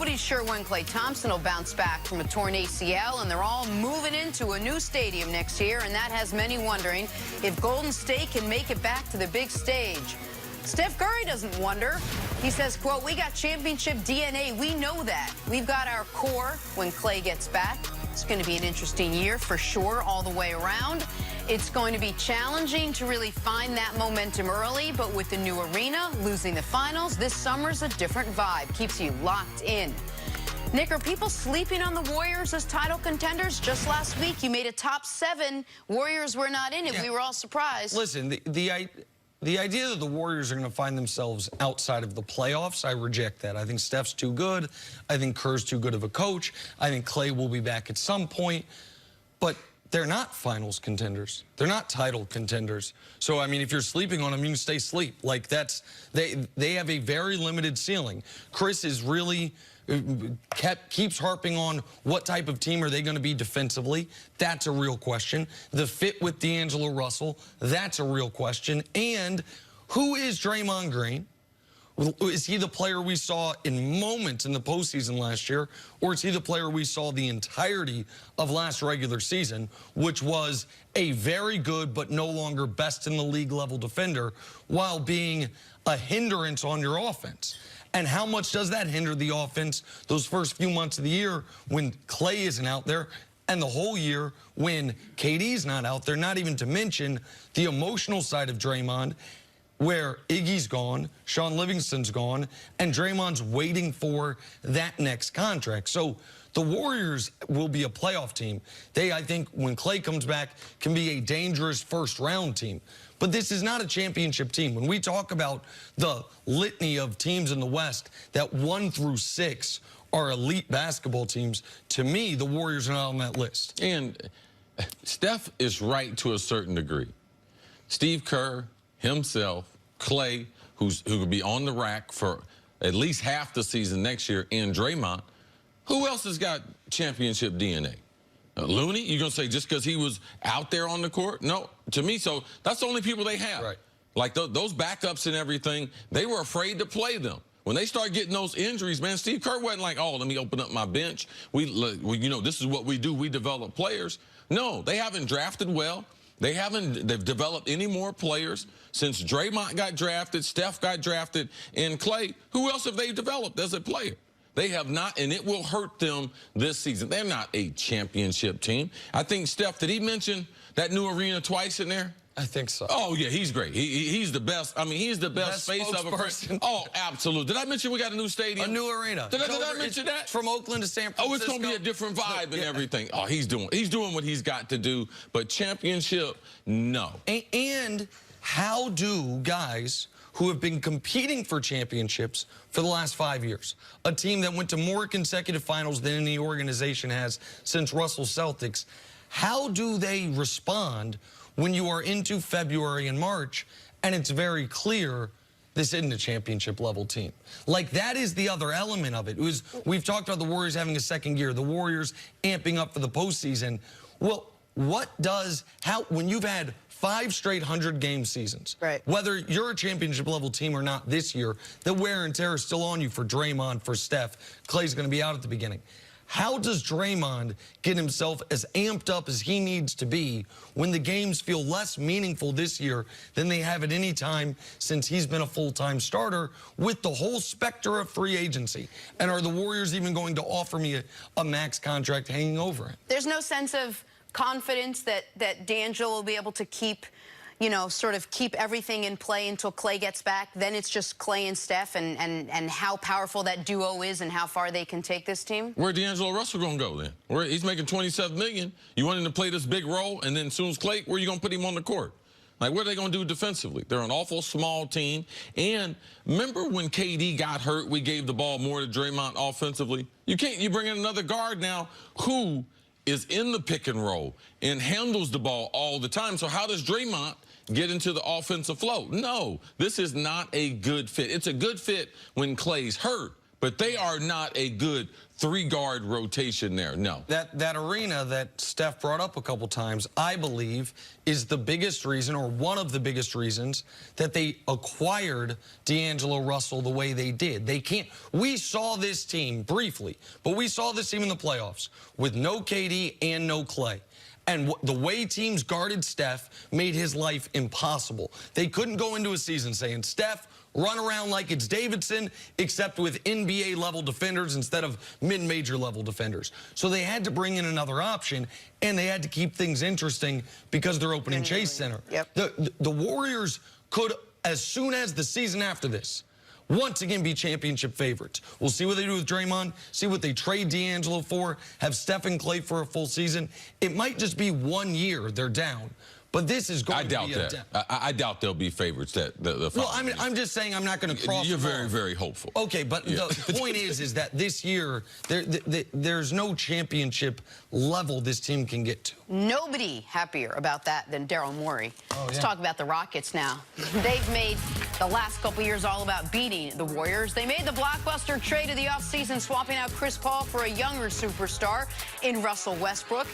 Nobody's sure when Klay Thompson will bounce back from a torn ACL, and they're all moving into a new stadium next year, and that has many wondering if Golden State can make it back to the big stage. Steph Curry doesn't wonder. He says, quote, "We got championship DNA. We know that. We've got our core when Klay gets back." It's going to be an interesting year for sure all the way around. It's going to be challenging to really find that momentum early, but with the new arena, losing the finals, this summer's a different vibe. Keeps you locked in. Nick, are people sleeping on the Warriors as title contenders? Just last week, you made a top 7. Warriors were not in it. Yeah. We were all surprised. Listen, the idea that the Warriors are going to find themselves outside of the playoffs, I reject that. I think Steph's too good. I think Kerr's too good of a coach. I think Klay will be back at some point. But they're not finals contenders. They're not title contenders. So, I mean, if you're sleeping on them, you can stay asleep. Like, that's, they have a very limited ceiling. Cris is really keeps harping on what type of team are they going to be defensively. That's a real question. The fit with D'Angelo Russell, that's a real question. And who is Draymond Green? Is he the player we saw in moments in the postseason last year, or is he the player we saw the entirety of last regular season, which was a very good but no longer best in the league level defender while being a hindrance on your offense? And how much does that hinder the offense those first few months of the year when Klay isn't out there, and the whole year when KD's not out there, not even to mention the emotional side of Draymond, where Iggy's gone, Sean Livingston's gone, and Draymond's waiting for that next contract. So the Warriors will be a playoff team. They, I think, when Klay comes back, can be a dangerous first-round team. But this is not a championship team. When we talk about the litany of teams in the West, that 1 through 6 are elite basketball teams, to me, the Warriors are not on that list. And Steph is right to a certain degree. Steve Kerr, himself, Klay, who could be on the rack for at least half the season next year, and Draymond. Who else has got championship DNA? Looney? You're going to say just because he was out there on the court? No, to me, so that's the only people they have. Right. Like those backups and everything, they were afraid to play them. When they start getting those injuries, man, Steve Kerr wasn't like, oh, let me open up my bench. You know, this is what we do. We develop players. No, they haven't drafted well. They've developed any more players since Draymond got drafted, Steph got drafted, and Klay. Who else have they developed as a player? They have not, and it will hurt them this season. They're not a championship team. I think, Steph, did he mention that new arena twice in there? I think so. Oh, yeah, he's great. He's the best. I mean, he's the best face of a person. Oh, absolutely. Did I mention we got a new stadium? A new arena. Did I mention that? From Oakland to San Francisco. Oh, it's going to be a different vibe and everything. Oh, he's doing what he's got to do. But championship, no. And how do guys who have been competing for championships for the last 5 years, a team that went to more consecutive finals than any organization has since Russell Celtics, how do they respond when you are into February and March and it's very clear this isn't a championship level team? Like, that is the other element of it. We've talked about the Warriors having a second gear, the Warriors amping up for the postseason. Well, when you've had 5 straight 100-game seasons, right, whether you're a championship level team or not this year, the wear and tear is still on you for Draymond, for Steph. Klay's going to be out at the beginning. How does Draymond get himself as amped up as he needs to be when the games feel less meaningful this year than they have at any time since he's been a full-time starter with the whole specter of free agency? And are the Warriors even going to offer me a max contract hanging over it? There's no sense of confidence that D'Angelo will be able to keep, you know, sort of keep everything in play until Klay gets back. Then it's just Klay and Steph, and how powerful that duo is and how far they can take this team. Where D'Angelo Russell going to go then? He's making $27 million. You want him to play this big role, and then as soon as Klay, where are you going to put him on the court? Like, what are they going to do defensively? They're an awful small team. And remember when KD got hurt, we gave the ball more to Draymond offensively? You bring in another guard now who is in the pick and roll and handles the ball all the time. So how does Draymond get into the offensive flow? No, this is not a good fit. It's a good fit when Klay's hurt, but they are not a good three-guard rotation there, no. That arena that Steph brought up a couple times, I believe, is the biggest reason, or one of the biggest reasons, that they acquired D'Angelo Russell the way they did. They can't. We saw this team briefly, but we saw this team in the playoffs with no KD and no Clay. And the way teams guarded Steph made his life impossible. They couldn't go into a season saying, Steph, run around like it's Davidson, except with NBA-level defenders instead of mid-major level defenders. So they had to bring in another option, and they had to keep things interesting because they're opening Chase Center. Yep. The Warriors could, as soon as the season after this, once again be championship favorites. We'll see what they do with Draymond, see what they trade D'Angelo for, have Steph and Clay for a full season. It might just be 1 year they're down. But this is going to be a doubt that. I doubt they'll be favorites. Well, I'm just saying I'm not going to cross. You're very, very hopeful. Okay, but the point is that this year there's no championship level this team can get to. Nobody happier about that than Daryl Morey. Let's talk about the Rockets now. They've made the last couple years all about beating the Warriors. They made the blockbuster trade of the offseason, swapping out Chris Paul for a younger superstar in Russell Westbrook.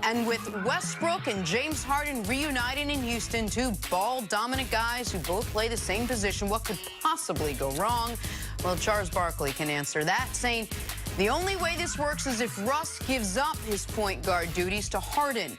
And with Westbrook and James Harden reuniting in Houston, two ball-dominant guys who both play the same position, what could possibly go wrong? Well, Charles Barkley can answer that, saying the only way this works is if Russ gives up his point guard duties to Harden.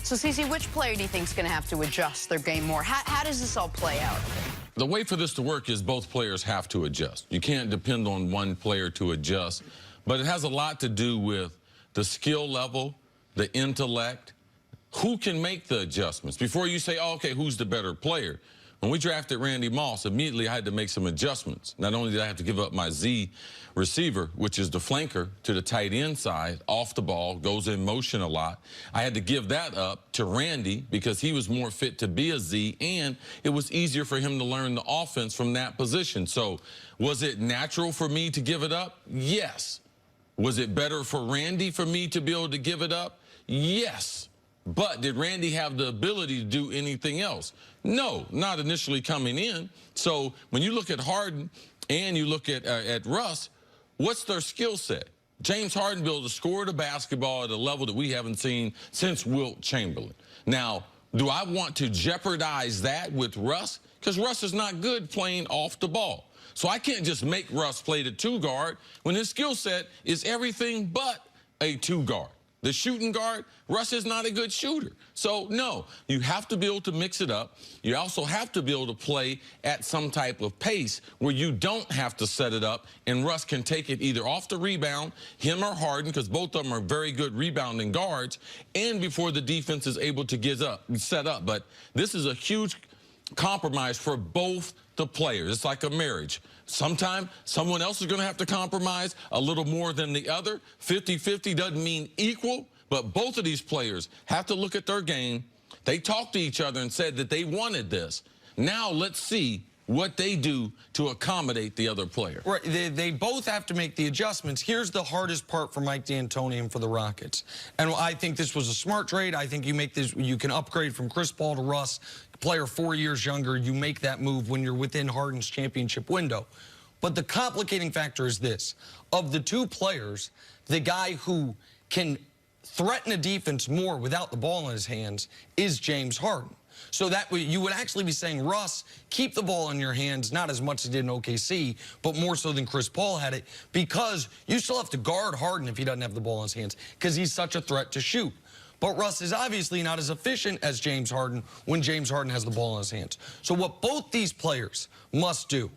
So, Cece, which player do you think is going to have to adjust their game more? How does this all play out? The way for this to work is both players have to adjust. You can't depend on one player to adjust, but it has a lot to do with the skill level, the intellect, who can make the adjustments. Before you say, oh, okay, who's the better player? When we drafted Randy Moss, immediately I had to make some adjustments. Not only did I have to give up my Z receiver, which is the flanker, to the tight end side, off the ball, goes in motion a lot. I had to give that up to Randy because he was more fit to be a Z, and it was easier for him to learn the offense from that position. So was it natural for me to give it up? Yes. Was it better for Randy for me to be able to give it up? Yes. But did Randy have the ability to do anything else? No, not initially coming in. So when you look at Harden and you look at Russ, what's their skill set? James Harden be able to score the basketball at a level that we haven't seen since Wilt Chamberlain. Now, do I want to jeopardize that with Russ? Because Russ is not good playing off the ball. So I can't just make Russ play the two guard when his skill set is everything but a two guard. The shooting guard, Russ is not a good shooter. So, no, you have to be able to mix it up. You also have to be able to play at some type of pace where you don't have to set it up, and Russ can take it either off the rebound, him or Harden, because both of them are very good rebounding guards, and before the defense is able to set up. But this is a huge compromise for both the players. It's like a marriage. Sometimes someone else is going to have to compromise a little more than the other. 50-50 doesn't mean equal, but both of these players have to look at their game. They talked to each other and said that they wanted this. Now let's see what they do to accommodate the other player. Right, they both have to make the adjustments. Here's the hardest part for Mike D'Antoni and for the Rockets. And I think this was a smart trade. I think you make this, you can upgrade from Chris Paul to Russ, player 4 years younger. You make that move when you're within Harden's championship window. But the complicating factor is this. Of the two players, the guy who can threaten a defense more without the ball in his hands is James Harden. So that way you would actually be saying, Russ, keep the ball in your hands, not as much as he did in OKC, but more so than Chris Paul had it, because you still have to guard Harden if he doesn't have the ball in his hands, because he's such a threat to shoot. But Russ is obviously not as efficient as James Harden when James Harden has the ball in his hands. So what both these players must do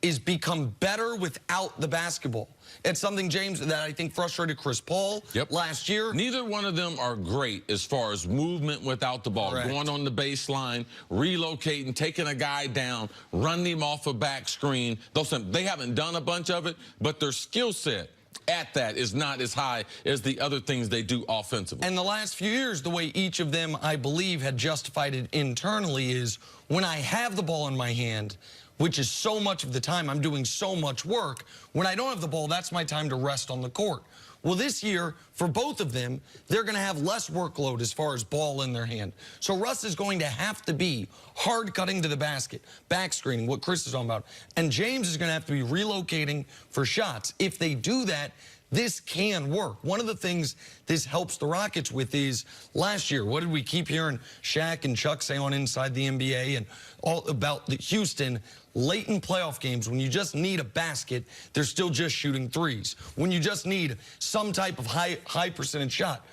is become better without the basketball. It's something, James, that I think frustrated Chris Paul last year. Neither one of them are great as far as movement without the ball. Correct. Going on the baseline, relocating, taking a guy down, running him off a back screen. They haven't done a bunch of it, but their skill set at that is not as high as the other things they do offensively. And the last few years, the way each of them, I believe, had justified it internally is when I have the ball in my hand, which is so much of the time I'm doing so much work. When I don't have the ball, that's my time to rest on the court. Well, this year, for both of them, they're going to have less workload as far as ball in their hand. So Russ is going to have to be hard cutting to the basket, back screening, what Cris is talking about. And James is going to have to be relocating for shots. If they do that, this can work. One of the things this helps the Rockets with is last year, what did we keep hearing Shaq and Chuck say on Inside the NBA and all about the Houston? Late in playoff games, when you just need a basket, they're still just shooting threes. When you just need some type of high percentage shot,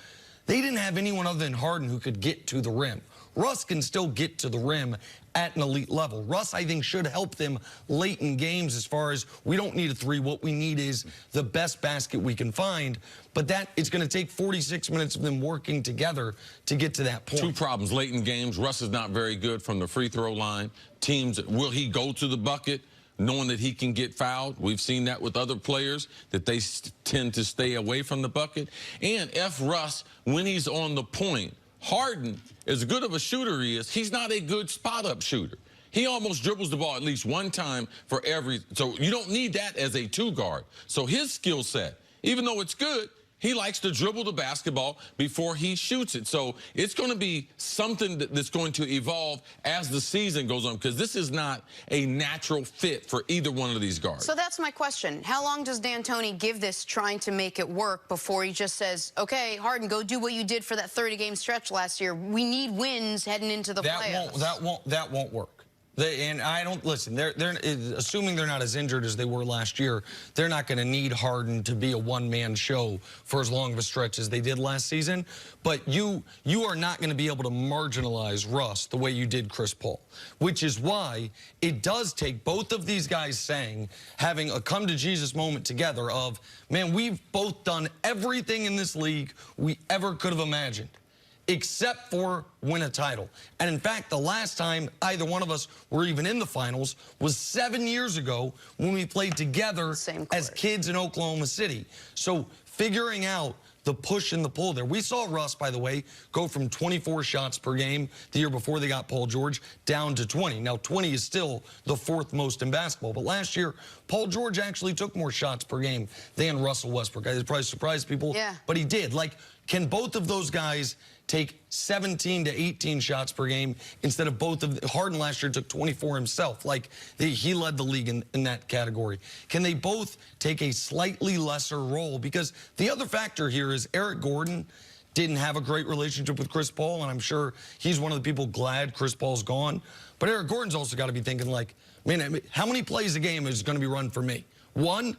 they didn't have anyone other than Harden who could get to the rim. Russ can still get to the rim at an elite level. Russ, I think, should help them late in games as far as we don't need a three. What we need is the best basket we can find. But that it's going to take 46 minutes of them working together to get to that point. Two problems late in games. Russ is not very good from the free throw line. Teams, will he go to the bucket knowing that he can get fouled? We've seen that with other players, that they tend to stay away from the bucket. And if Russ, when he's on the point, Harden, as good of a shooter he is, he's not a good spot-up shooter. He almost dribbles the ball at least one time for every, so you don't need that as a two guard. So his skill set, even though it's good, he likes to dribble the basketball before he shoots it. So it's going to be something that's going to evolve as the season goes on, because this is not a natural fit for either one of these guards. So that's my question. How long does D'Antoni give this trying to make it work before he just says, okay, Harden, go do what you did for that 30-game stretch last year. We need wins heading into the playoffs. That won't work. And I don't, listen, they're assuming they're not as injured as they were last year, they're not going to need Harden to be a one-man show for as long of a stretch as they did last season. But you are not going to be able to marginalize Russ the way you did Chris Paul, which is why it does take both of these guys having a come-to-Jesus moment together of, man, we've both done everything in this league we ever could have imagined, except for win a title. And in fact, the last time either one of us were even in the finals was 7 years ago when we played together as kids in Oklahoma City. So figuring out the push and the pull there. We saw Russ, by the way, go from 24 shots per game the year before they got Paul George down to 20. Now, 20 is still the fourth most in basketball. But last year, Paul George actually took more shots per game than Russell Westbrook. It probably surprised people, but he did. Like, can both of those guys take 17 to 18 shots per game instead of both of Harden last year took 24 himself? Like, he led the league in that category. Can they both take a slightly lesser role? Because the other factor here is Eric Gordon didn't have a great relationship with Chris Paul, and I'm sure he's one of the people glad Chris Paul's gone. But Eric Gordon's also got to be thinking, like, man, how many plays a game is going to be run for me? 1?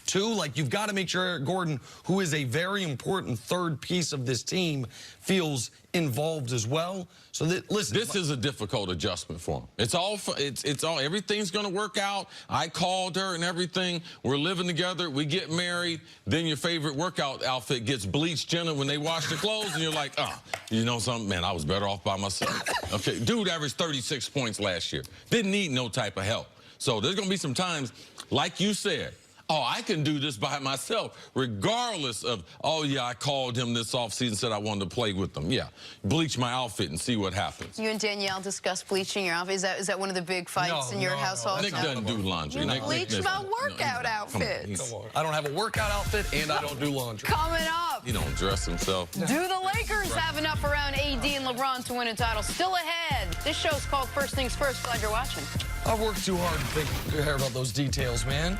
2, like, you've got to make sure Eric Gordon, who is a very important third piece of this team, feels involved as well. So listen, this is a difficult adjustment for him. It's all everything's going to work out. I called her and everything. We're living together. We get married. Then your favorite workout outfit gets bleached, Jenna, when they wash the clothes, and you're like, oh, you know something, man, I was better off by myself. Okay, dude averaged 36 points last year. Didn't need no type of help. So there's going to be some times, like you said, oh, I can do this by myself, regardless of, oh, yeah, I called him this offseason, said I wanted to play with him. Yeah, bleach my outfit and see what happens. You and Danielle discuss bleaching your outfit. Is that one of the big fights in your household? Nick doesn't do laundry. You bleach my workout outfits. Come on. I don't have a workout outfit, and I don't do laundry. Coming up. He don't dress himself. Do the Lakers have enough around AD and LeBron to win a title? Still ahead. This show's called First Things First. Glad you're watching. I've worked too hard to think about those details, man.